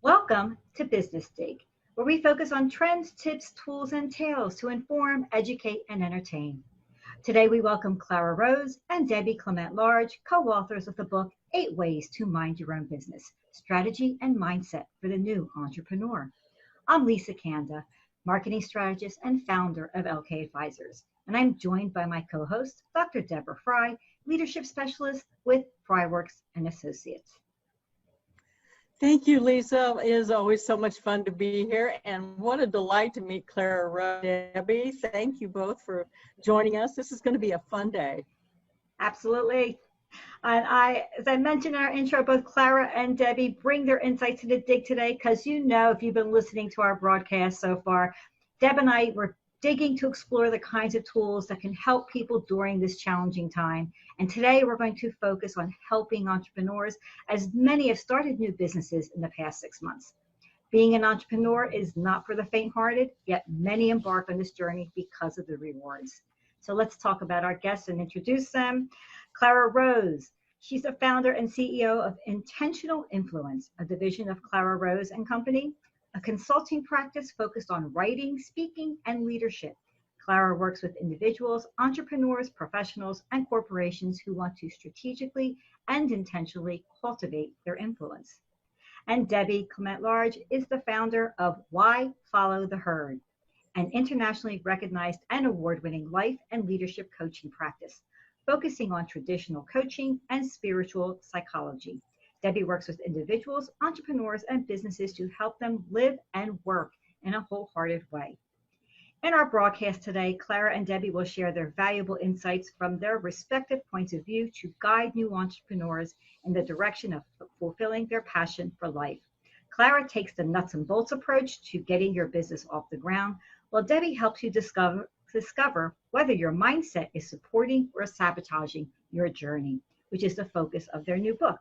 Welcome to Business Dig, where we focus on trends, tips, tools, and tales to inform, educate, and entertain. Today, we welcome Clara Rose and Debbie Clement-Large, co-authors of the book, 8 Ways to Mind Your Own Business, Strategy and Mindset for the New Entrepreneur. I'm Lisa Kanda, marketing strategist and founder of LK Advisors, and I'm joined by my co-host, Dr. Deborah Fry, leadership specialist with Fryworks and Associates. Thank you, Lisa. It is always so much fun to be here, and what a delight to meet Clara Rose and Debbie. Thank you both for joining us. This is going to be a fun day. Absolutely. And as I mentioned in our intro, both Clara and Debbie bring their insights to the dig today because if you've been listening to our broadcast so far, Deb and I were digging to explore the kinds of tools that can help people during this challenging time. And today we're going to focus on helping entrepreneurs, as many have started new businesses in the past 6 months. Being an entrepreneur is not for the faint-hearted, yet many embark on this journey because of the rewards. So let's talk about our guests and introduce them. Clara Rose. She's the founder and CEO of Intentional Influence, a division of Clara Rose Company, a consulting practice focused on writing, speaking, and leadership. Clara works with individuals, entrepreneurs, professionals, and corporations who want to strategically and intentionally cultivate their influence. And Debbie Clement-Large is the founder of Why Follow the Herd, an internationally recognized and award-winning life and leadership coaching practice, focusing on traditional coaching and spiritual psychology. Debbie works with individuals, entrepreneurs, and businesses to help them live and work in a wholehearted way. In our broadcast today, Clara and Debbie will share their valuable insights from their respective points of view to guide new entrepreneurs in the direction of fulfilling their passion for life. Clara takes the nuts and bolts approach to getting your business off the ground, while Debbie helps you discover whether your mindset is supporting or sabotaging your journey, which is the focus of their new book.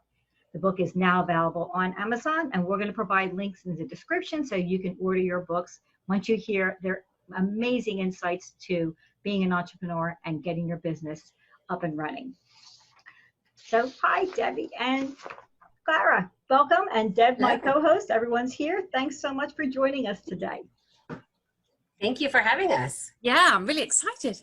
The book is now available on Amazon, and we're going to provide links in the description so you can order your books once you hear their amazing insights to being an entrepreneur and getting your business up and running. So hi, Debbie and Clara. Welcome. And Deb, my co-host, everyone's here. Thanks so much for joining us today. Thank you for having us. Yeah, I'm really excited.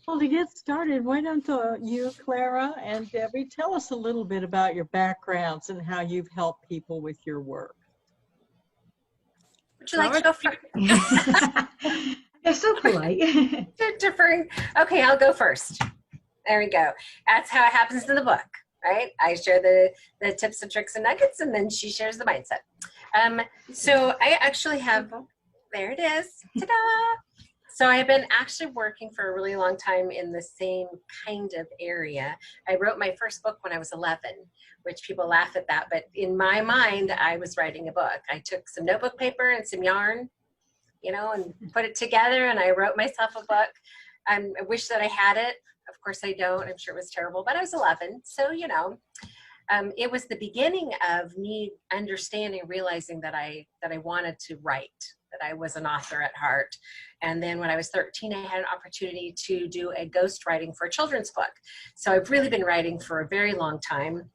Well, to get started, why don't you, Clara and Debbie, tell us a little bit about your backgrounds and how you've helped people with your work. Would you like to go first? They're so polite. Deferring. Okay, I'll go first. There we go. That's how it happens in the book, right? I share the tips and tricks and nuggets, and then she shares the mindset. So I actually have, there it is, ta-da! So I've been actually working for a really long time in the same kind of area. I wrote my first book when I was 11, which people laugh at that, but in my mind, I was writing a book. I took some notebook paper and some yarn, and put it together, and I wrote myself a book. I wish that I had it. Of course I don't. I'm sure it was terrible, but I was 11, so it was the beginning of me understanding, realizing that I wanted to write, that I was an author at heart. And then when I was 13, I had an opportunity to do a ghostwriting for a children's book. So I've really been writing for a very long time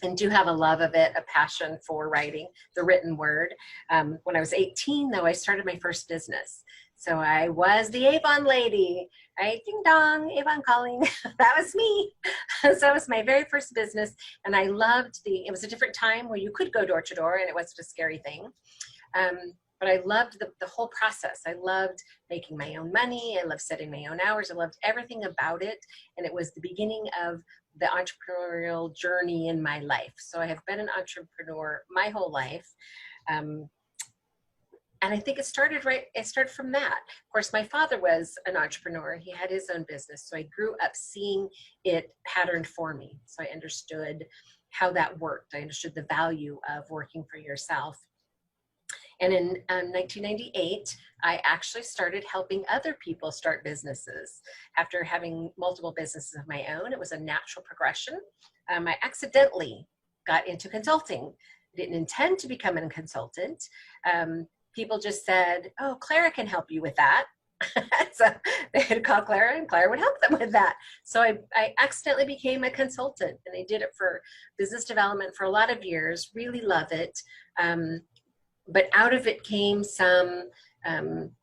and do have a love of it, a passion for writing, the written word. When I was 18, though, I started my first business. So I was the Avon lady, right? Ding dong, Avon calling. That was me. So it was my very first business. And I loved it was a different time where you could go door to door and it wasn't a scary thing. But I loved the whole process. I loved making my own money. I loved setting my own hours. I loved everything about it. And it was the beginning of the entrepreneurial journey in my life. So I have been an entrepreneur my whole life. And I think it started from that. Of course, my father was an entrepreneur. He had his own business. So I grew up seeing it patterned for me. So I understood how that worked. I understood the value of working for yourself. And in 1998, I actually started helping other people start businesses. After having multiple businesses of my own, it was a natural progression. I accidentally got into consulting. I didn't intend to become a consultant. people just said, oh, Clara can help you with that. So they had called Clara, and Clara would help them with that. So I accidentally became a consultant, and I did it for business development for a lot of years, really love it. But out of it came some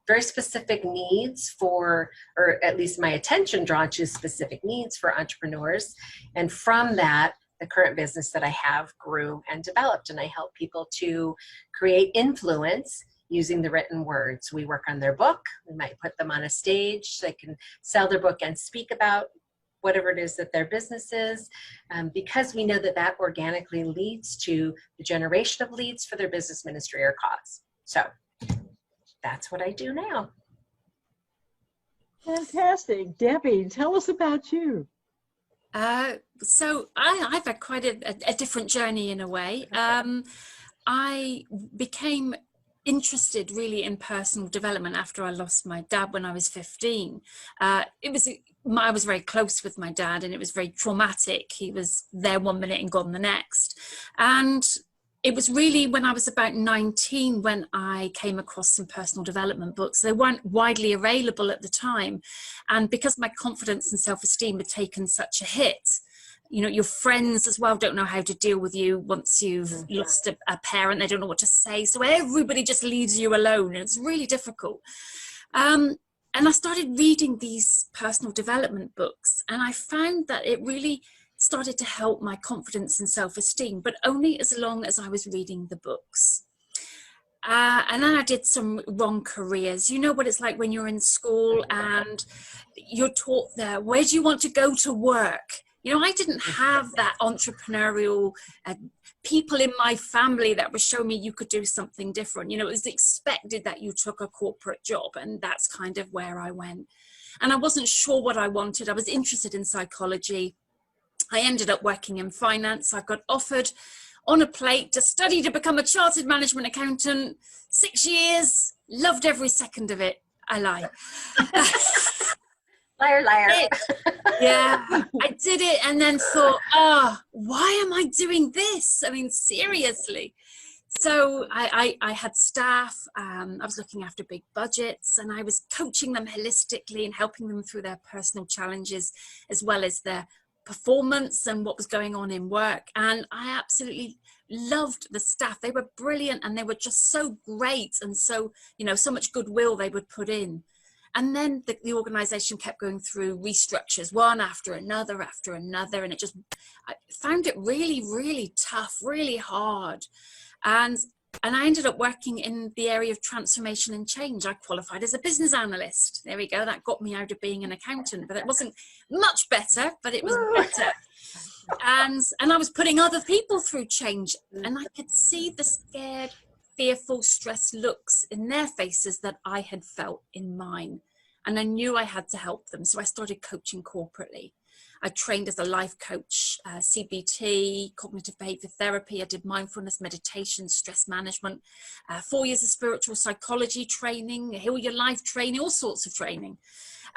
very specific needs for, or at least my attention drawn to specific needs for entrepreneurs. And from that, the current business that I have grew and developed, and I help people to create influence using the written words. We work on their book. We might put them on a stage so they can sell their book and speak about whatever it is that their business is, because we know that that organically leads to the generation of leads for their business, ministry, or cause. So that's what I do now. Fantastic. Debbie, tell us about you. So I've had quite a different journey in a way. I became interested really in personal development after I lost my dad when I was 15. I was very close with my dad, and it was very traumatic. He was there one minute and gone the next. And it was really when I was about 19 when I came across some personal development books. They weren't widely available at the time. And because my confidence and self-esteem had taken such a hit, you know, your friends as well don't know how to deal with you once you've lost a parent. They don't know what to say. So everybody just leaves you alone, and it's really difficult. And I started reading these personal development books, and I found that it really started to help my confidence and self-esteem, but only as long as I was reading the books. And then I did some wrong careers. You know what it's like when you're in school and you're taught there, where do you want to go to work? You know, I didn't have that entrepreneurial people in my family that were showing me you could do something different. You know, it was expected that you took a corporate job, and that's kind of where I went. And I wasn't sure what I wanted. I was interested in psychology. I ended up working in finance. I got offered on a plate to study to become a chartered management accountant. 6 years, loved every second of it. I lie. Liar, liar. Yeah, I did it and then thought, why am I doing this? I mean, seriously. So I had staff, I was looking after big budgets, and I was coaching them holistically and helping them through their personal challenges as well as their performance and what was going on in work. And I absolutely loved the staff. They were brilliant, and they were just so great, and so, you know, so much goodwill they would put in. And then the organization kept going through restructures, one after another, and it just, I found it really, really tough, really hard. And I ended up working in the area of transformation and change. I qualified as a business analyst. There we go. That got me out of being an accountant, but it wasn't much better, but it was better. And I was putting other people through change, and I could see the scared, fearful, stressed looks in their faces that I had felt in mine. And I knew I had to help them. So I started coaching corporately. I trained as a life coach, CBT, cognitive behavior therapy. I did mindfulness, meditation, stress management, 4 years of spiritual psychology training, Heal Your Life training, all sorts of training.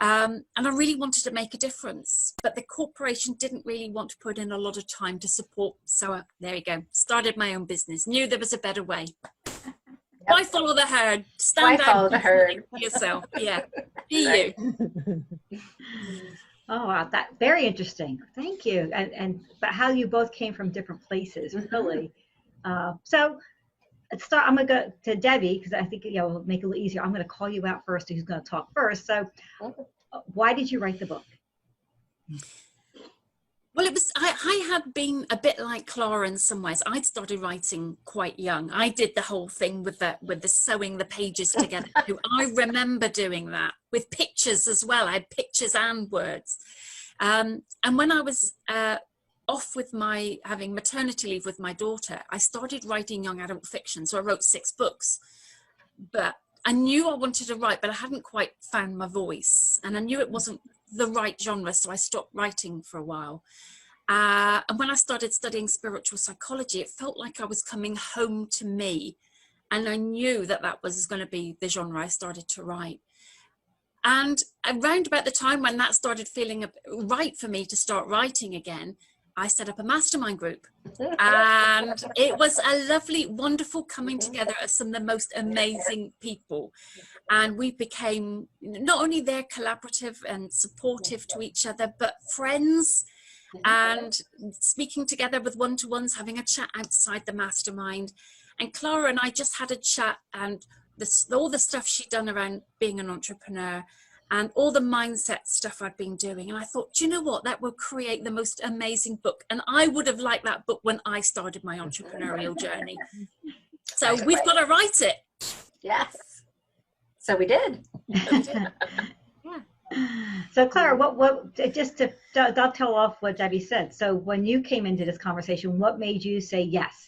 And I really wanted to make a difference, but the corporation didn't really want to put in a lot of time to support. So there you go. Started my own business. Knew there was a better way. Yep. Why follow the herd? Stand Why follow the herd? Yourself. Yeah. Be you. Oh, wow, that very interesting. Thank you. And but how you both came from different places, really. So let's start. I'm gonna go to Debbie because I think it'll make it a little easier. I'm gonna call you out first. Who's gonna talk first? So, why did you write the book? Well, it was, I had been a bit like Clara in some ways. I'd started writing quite young. I did the whole thing with the sewing the pages together. I remember doing that with pictures as well. I had pictures and words. And when I was off with having maternity leave with my daughter, I started writing young adult fiction. So I wrote 6 books. But I knew I wanted to write, but I hadn't quite found my voice. And I knew it wasn't the right genre, so I stopped writing for a while. And when I started studying spiritual psychology, it felt like I was coming home to me. And I knew that that was going to be the genre I started to write. And around about the time when that started feeling right for me to start writing again, I set up a mastermind group. And it was a lovely, wonderful coming together of some of the most amazing people. And we became not only there collaborative and supportive to each other, but friends, and speaking together with one-to-ones, having a chat outside the mastermind. And Clara and I just had a chat, and all the stuff she'd done around being an entrepreneur and all the mindset stuff I'd been doing. And I thought, do you know what? That will create the most amazing book. And I would have liked that book when I started my entrepreneurial journey. So we've got to write it. Yes. So we did. So Clara, what just to dovetail off what Debbie said. So when you came into this conversation, what made you say yes?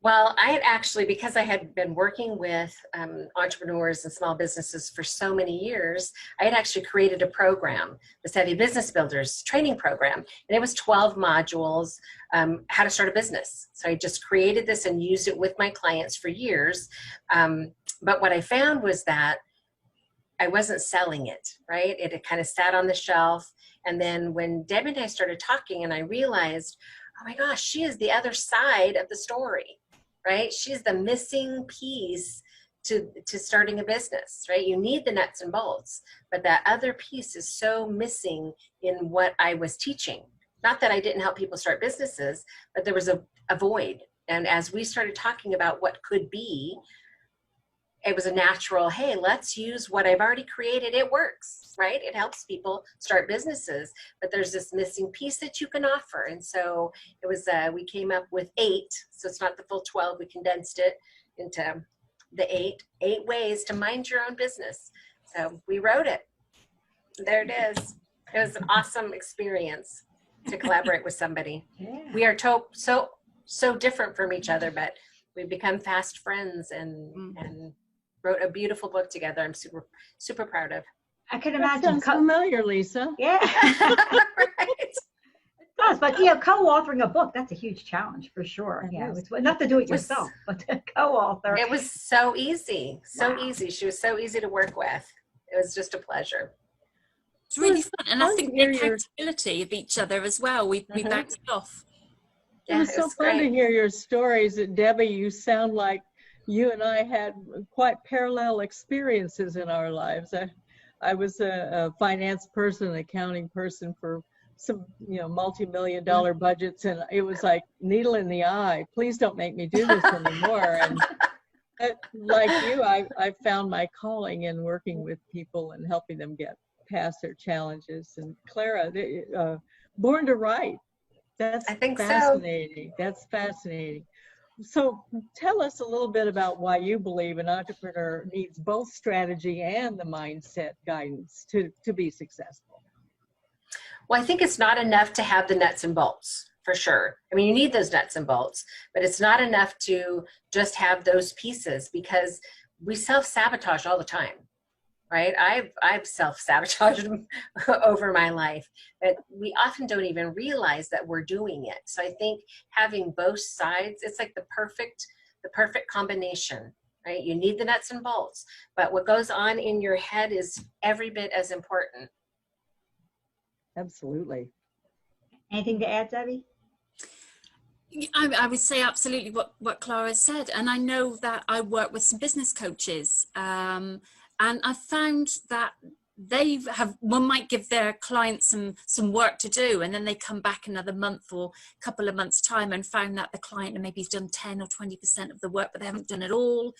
Well, I had actually, because I had been working with entrepreneurs and small businesses for so many years, I had actually created a program, the Savvy Business Builders training program, and it was 12 modules, how to start a business. So I just created this and used it with my clients for years. But what I found was that I wasn't selling it, right? It had kind of sat on the shelf. And then when Debbie and I started talking, and I realized, oh my gosh, she is the other side of the story, right? She's the missing piece to starting a business, right? You need the nuts and bolts, but that other piece is so missing in what I was teaching. Not that I didn't help people start businesses, but there was a void. And as we started talking about what could be, it was a natural, hey, let's use what I've already created. It works, right? It helps people start businesses, but there's this missing piece that you can offer. And so it was, we came up with 8. So it's not the full 12. We condensed it into the 8 ways to mind your own business. So we wrote it. There it is. It was an awesome experience to collaborate with somebody. Yeah. We are so different from each other, but we've become fast friends and wrote a beautiful book together. I'm super proud of. I can That imagine. sounds familiar, Lisa. Yeah. Right. It does, but co-authoring a book, that's a huge challenge for sure. Yeah, it's not to do it yourself, but to co-author. It was so easy, Wow. easy. She was so easy to work with. It was just a pleasure. It's really fun. And I think the Fun to hear accountability of each other as well. We bounced it off. It was so fun to hear your stories. Debbie, you sound like you and I had quite parallel experiences in our lives. I was a finance person, accounting person for some, multi-million-dollar budgets, and it was like needle in the eye. Please don't make me do this anymore. And like you, I found my calling in working with people and helping them get past their challenges. And Clara, born to write. That's fascinating. That's fascinating. So tell us a little bit about why you believe an entrepreneur needs both strategy and the mindset guidance to be successful. Well, I think it's not enough to have the nuts and bolts, for sure. I mean, you need those nuts and bolts, but it's not enough to just have those pieces, because we self-sabotage all the time, right? I've self-sabotaged over my life, but we often don't even realize that we're doing it. So I think having both sides, it's like the perfect combination, right? You need the nuts and bolts, but what goes on in your head is every bit as important. Absolutely. Anything to add, Debbie? I would say absolutely what Clara said. And I know that I work with some business coaches, and I found that one might give their clients some work to do, and then they come back another month or a couple of months time and found that the client maybe has done 10 or 20% of the work, but they haven't done it all.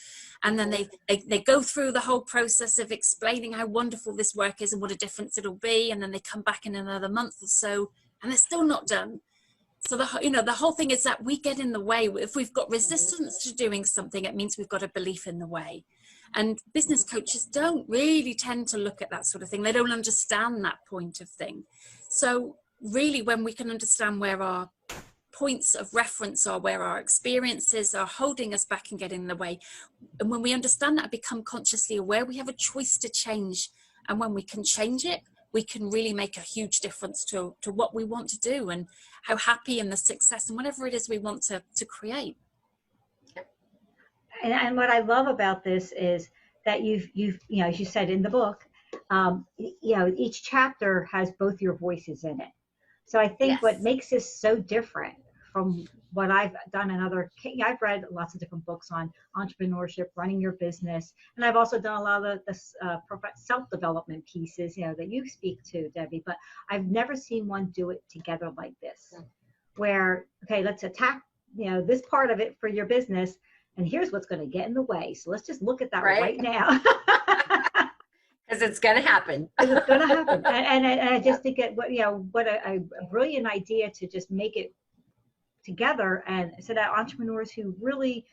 And then they go through the whole process of explaining how wonderful this work is and what a difference it'll be, and then they come back in another month or so and they're still not done. So the whole thing is that we get in the way. If we've got resistance to doing something, it means we've got a belief in the way. And business coaches don't really tend to look at that sort of thing. They don't understand that point of thing. So really, when we can understand where our points of reference are, where our experiences are holding us back and getting in the way, and when we understand that, become consciously aware, we have a choice to change. And when we can change it, we can really make a huge difference to what we want to do and how happy and the success and whatever it is we want to create. And what I love about this is that you've as you said in the book, each chapter has both your voices in it. So I think what Yes. makes this so different from what I've done in I've read lots of different books on entrepreneurship, running your business, and I've also done a lot of the self-development pieces, that you speak to, Debbie, but I've never seen one do it together like this, where, okay, let's attack, this part of it for your business, and here's what's going to get in the way. So let's just look at that right now. Because it's going to happen. It's going to happen. And I just think what a brilliant idea to just make it together, and so that entrepreneurs who really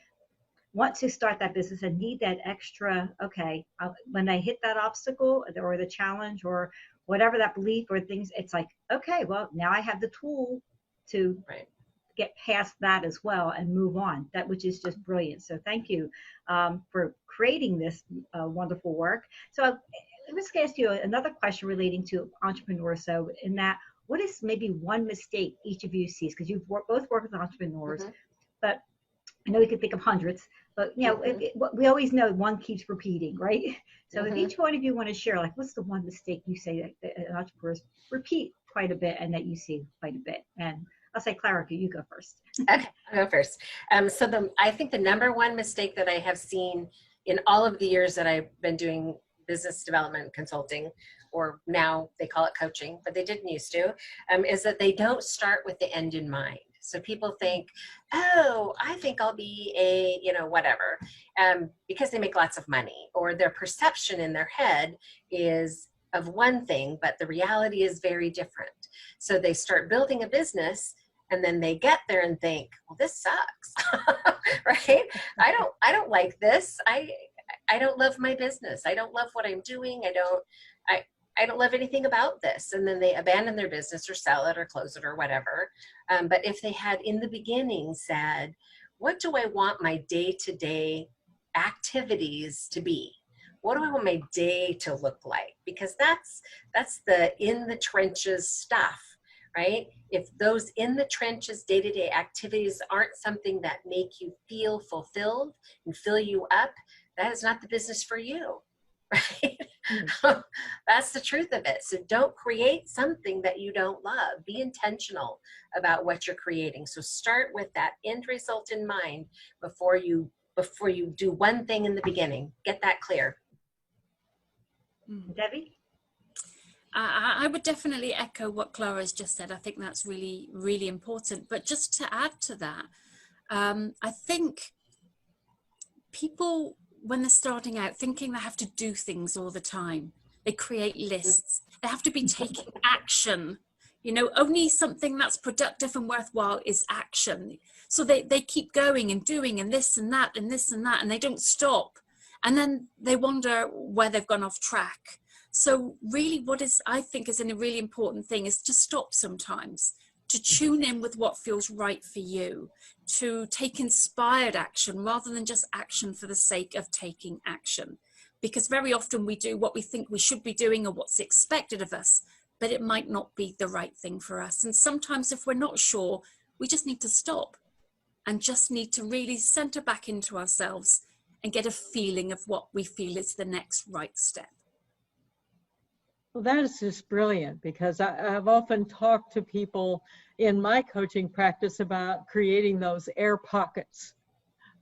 want to start that business and need that extra, okay, when they hit that obstacle or the challenge or whatever that belief or things, it's like, okay, well, now I have the tool to get past that as well and move on, which is just brilliant. So thank you for creating this wonderful work. So let's ask you another question relating to entrepreneurs. So in that, what is maybe one mistake each of you sees? Because you've both worked with entrepreneurs, but I know we could think of hundreds, but we always know one keeps repeating, right? So if each one of you want to share, like, what's the one mistake you say that entrepreneurs repeat quite a bit and that you see quite a bit? And I'll say, Clara, you go first. Okay, I'll go first. I think the number one mistake that I have seen in all of the years that I've been doing business development consulting, or now they call it coaching, but they didn't used to, is that they don't start with the end in mind. So people think, oh, I think I'll be a, whatever, because they make lots of money, or their perception in their head is of one thing, but the reality is very different. So they start building a business, and then they get there and think, well, this sucks, right? I don't like this. I don't love my business. I don't love what I'm doing. I don't love anything about this. And then they abandon their business or sell it or close it or whatever. But if they had in the beginning said, what do I want my day-to-day activities to be? What do I want my day to look like? Because that's the in the trenches stuff, right? If those in the trenches day-to-day activities aren't something that make you feel fulfilled and fill you up, that is not the business for you, right? That's the truth of it. So don't create something that you don't love. Be intentional about what you're creating. So start with that end result in mind before you do one thing in the beginning. Get that clear. Debbie? I would definitely echo what Clara's just said. I think that's really, really important. But just to add to that, I think people, when they're starting out, thinking they have to do things all the time, they create lists. They have to be taking action. Only something that's productive and worthwhile is action. So they keep going and doing and this and that and this and that, and they don't stop. And then they wonder where they've gone off track. So really I think is a really important thing is to stop sometimes, to tune in with what feels right for you, to take inspired action rather than just action for the sake of taking action. Because very often we do what we think we should be doing or what's expected of us, but it might not be the right thing for us. And sometimes if we're not sure, we just need to stop and just need to really center back into ourselves and get a feeling of what we feel is the next right step. Well, that is just brilliant, because I've often talked to people in my coaching practice about creating those air pockets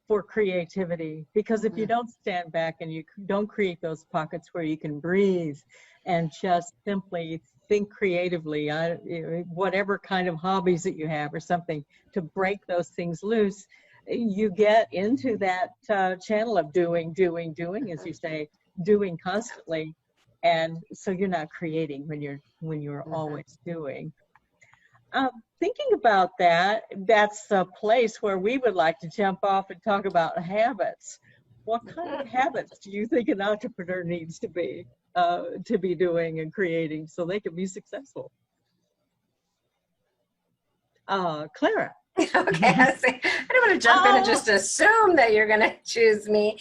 for creativity. Because if you don't stand back and you don't create those pockets where you can breathe and just simply think creatively, whatever kind of hobbies that you have or something, to break those things loose, you get into that channel of doing, as you say, doing constantly. And so you're not creating when you're always doing. Thinking about that, that's a place where we would like to jump off and talk about habits. What kind of habits do you think an entrepreneur needs to be doing and creating so they can be successful? Clara. Okay, I don't want to jump in and just assume that you're going to choose me.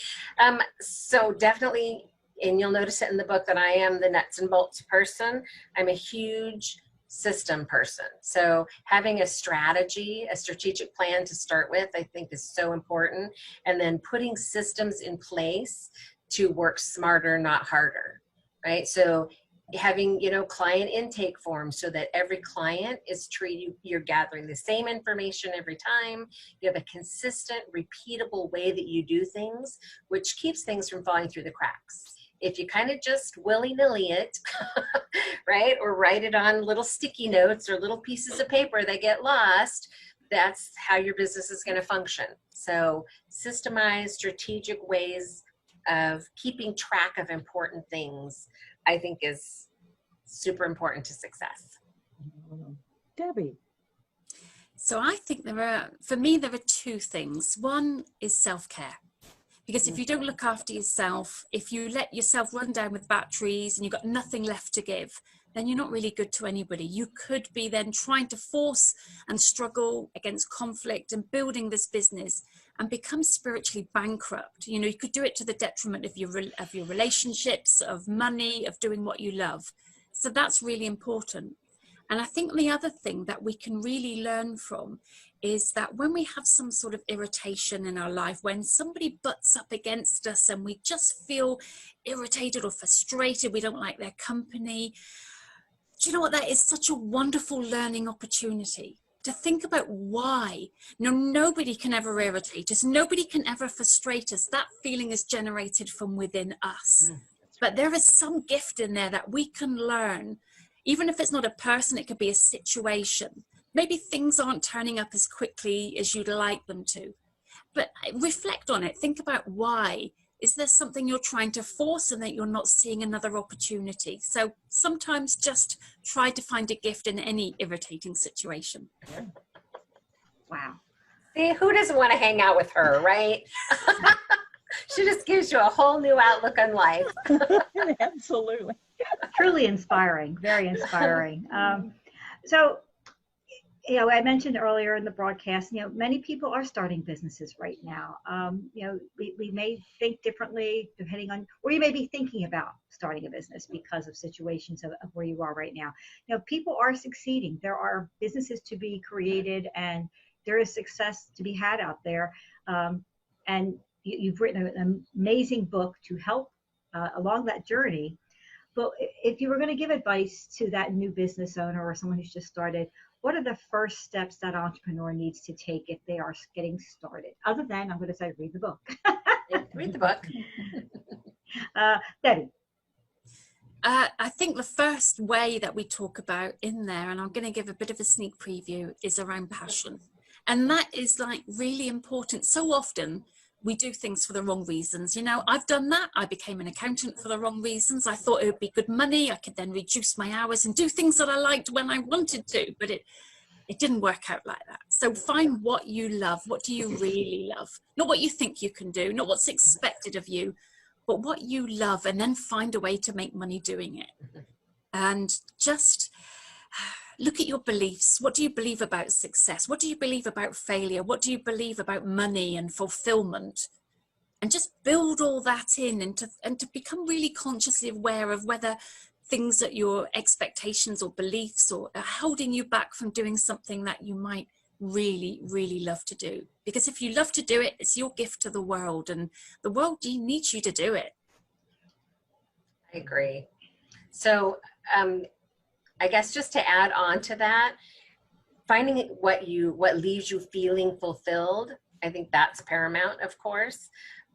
So definitely, and you'll notice it in the book that I am the nuts and bolts person. I'm a huge system person. So having a strategy, a strategic plan to start with, I think is so important. And then putting systems in place to work smarter, not harder, right? So having, client intake forms so that every client is treated, you're gathering the same information every time. You have a consistent, repeatable way that you do things, which keeps things from falling through the cracks. If you kind of just willy-nilly it, right, or write it on little sticky notes or little pieces of paper that get lost, that's how your business is going to function. So systemized, strategic ways of keeping track of important things, I think, is super important to success. Debbie. So I think for me, there are two things. One is self-care. Because if you don't look after yourself, if you let yourself run down with batteries and you've got nothing left to give, then you're not really good to anybody. You could be then trying to force and struggle against conflict and building this business and become spiritually bankrupt. You could do it to the detriment of your relationships, of money, of doing what you love. So that's really important. And I think the other thing that we can really learn from is that when we have some sort of irritation in our life, when somebody butts up against us and we just feel irritated or frustrated, we don't like their company, do you know what? That is such a wonderful learning opportunity to think about why. Nobody can ever irritate us. Nobody can ever frustrate us. That feeling is generated from within us. But there is some gift in there that we can learn. Even if it's not a person, it could be a situation. Maybe things aren't turning up as quickly as you'd like them to. But reflect on it. Think about why. Is there something you're trying to force and that you're not seeing another opportunity? So sometimes just try to find a gift in any irritating situation. Wow. See, who doesn't want to hang out with her, right? She just gives you a whole new outlook on life. Absolutely. Truly inspiring, very inspiring. So, I mentioned earlier in the broadcast, many people are starting businesses right now. We may think differently depending on, or you may be thinking about starting a business because of situations of where you are right now. People are succeeding. There are businesses to be created and there is success to be had out there. And you've written an amazing book to help along that journey. But if you were going to give advice to that new business owner or someone who's just started, what are the first steps that entrepreneur needs to take if they are getting started? Other than, I'm going to say, read the book. Read the book. Debbie. I think the first way that we talk about in there, and I'm going to give a bit of a sneak preview, is around passion. And that is really important. So often we do things for the wrong reasons. I've done that. I became an accountant for the wrong reasons. I thought it would be good money. I could then reduce my hours and do things that I liked when I wanted to, but it didn't work out like that. So find what you love. What do you really love? Not what you think you can do, not what's expected of you, but what you love, and then find a way to make money doing it. And just look at your beliefs. What do you believe about success? What do you believe about failure? What do you believe about money and fulfillment? And just build all that in and to become really consciously aware of whether things that your expectations or beliefs or are holding you back from doing something that you might really, really love to do. Because if you love to do it, it's your gift to the world, and the world needs you to do it. I agree. So, I guess just to add on to that, finding what leaves you feeling fulfilled, I think that's paramount, of course.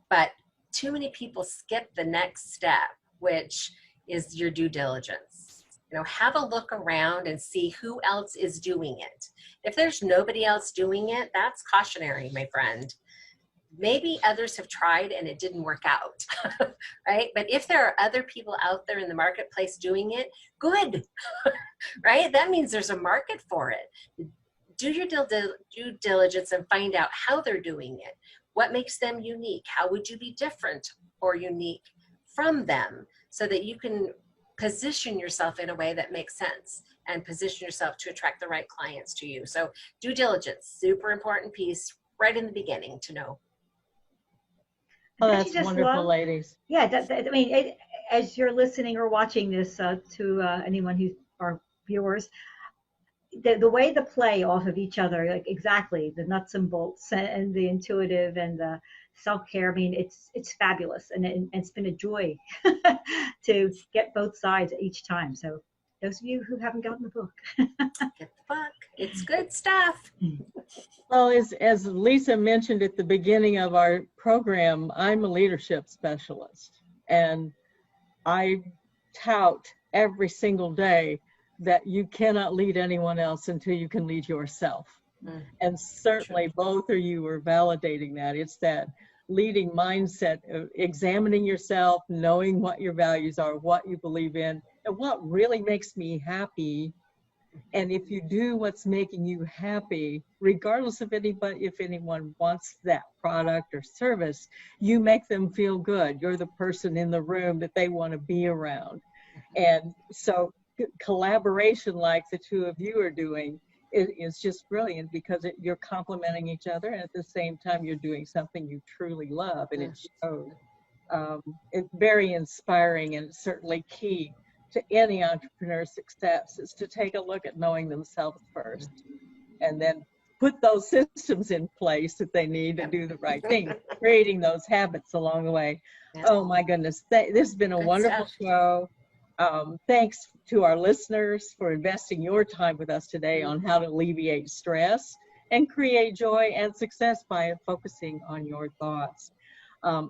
But too many people skip the next step, which is your due diligence. Have a look around and see who else is doing it. If there's nobody else doing it, that's cautionary, my friend. Maybe others have tried and it didn't work out, right? But if there are other people out there in the marketplace doing it, good, right? That means there's a market for it. Do your due diligence and find out how they're doing it. What makes them unique? How would you be different or unique from them so that you can position yourself in a way that makes sense and position yourself to attract the right clients to you? So due diligence, super important piece right in the beginning to know. Oh, that's wonderful, ladies. Yeah, as you're listening or watching this to anyone who's our viewers, the way the play off of each other, like exactly the nuts and bolts and the intuitive and the self-care. I mean, it's fabulous, and it's been a joy to get both sides each time. So those of you who haven't gotten the book, get the book. It's good stuff. Well, as Lisa mentioned at the beginning of our program, I'm a leadership specialist, and I tout every single day that you cannot lead anyone else until you can lead yourself. And certainly both of you are validating that. It's that leading mindset of examining yourself, knowing what your values are, what you believe in, and what really makes me happy. And if you do what's making you happy, regardless of if anyone wants that product or service, you make them feel good. You're the person in the room that they want to be around. And so collaboration like the two of you are doing is just brilliant, because you're complementing each other, and at the same time you're doing something you truly love, and it shows. It's very inspiring, and certainly key to any entrepreneur's success is to take a look at knowing themselves first, and then put those systems in place that they need to do the right thing, creating those habits along the way. Oh my goodness, this has been a wonderful show. Thanks to our listeners for investing your time with us today on how to alleviate stress and create joy and success by focusing on your thoughts.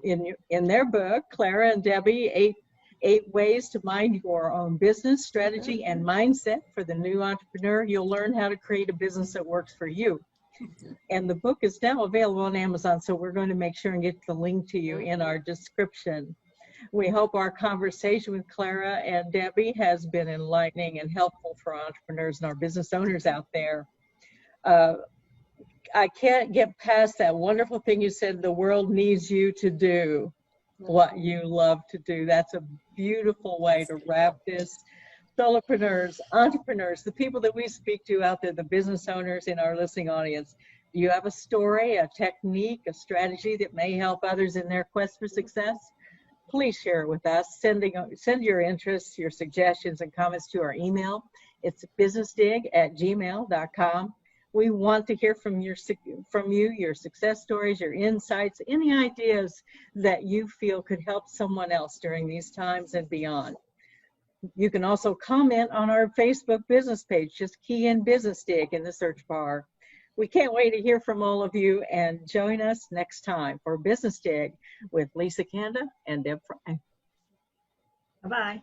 In their book, Clara and Debbie, eight ways to mind your own business, strategy, and mindset for the new entrepreneur, you'll learn how to create a business that works for you. And the book is now available on Amazon, so we're going to make sure and get the link to you in our description. We hope our conversation with Clara and Debbie has been enlightening and helpful for entrepreneurs and our business owners out there. I can't get past that wonderful thing you said, the world needs you to do what you love to do. That's a beautiful way to wrap this. Solopreneurs, entrepreneurs, the people that we speak to out there, the business owners in our listening audience, do you have a story, a technique, a strategy that may help others in their quest for success? Please share it with us. Send your interests, your suggestions, and comments to our email. It's businessdig@gmail.com. We want to hear from you, your success stories, your insights, any ideas that you feel could help someone else during these times and beyond. You can also comment on our Facebook business page. Just key in Business Dig in the search bar. We can't wait to hear from all of you, and join us next time for Business Dig with Lisa Kanda and Deb Fry. Bye-bye.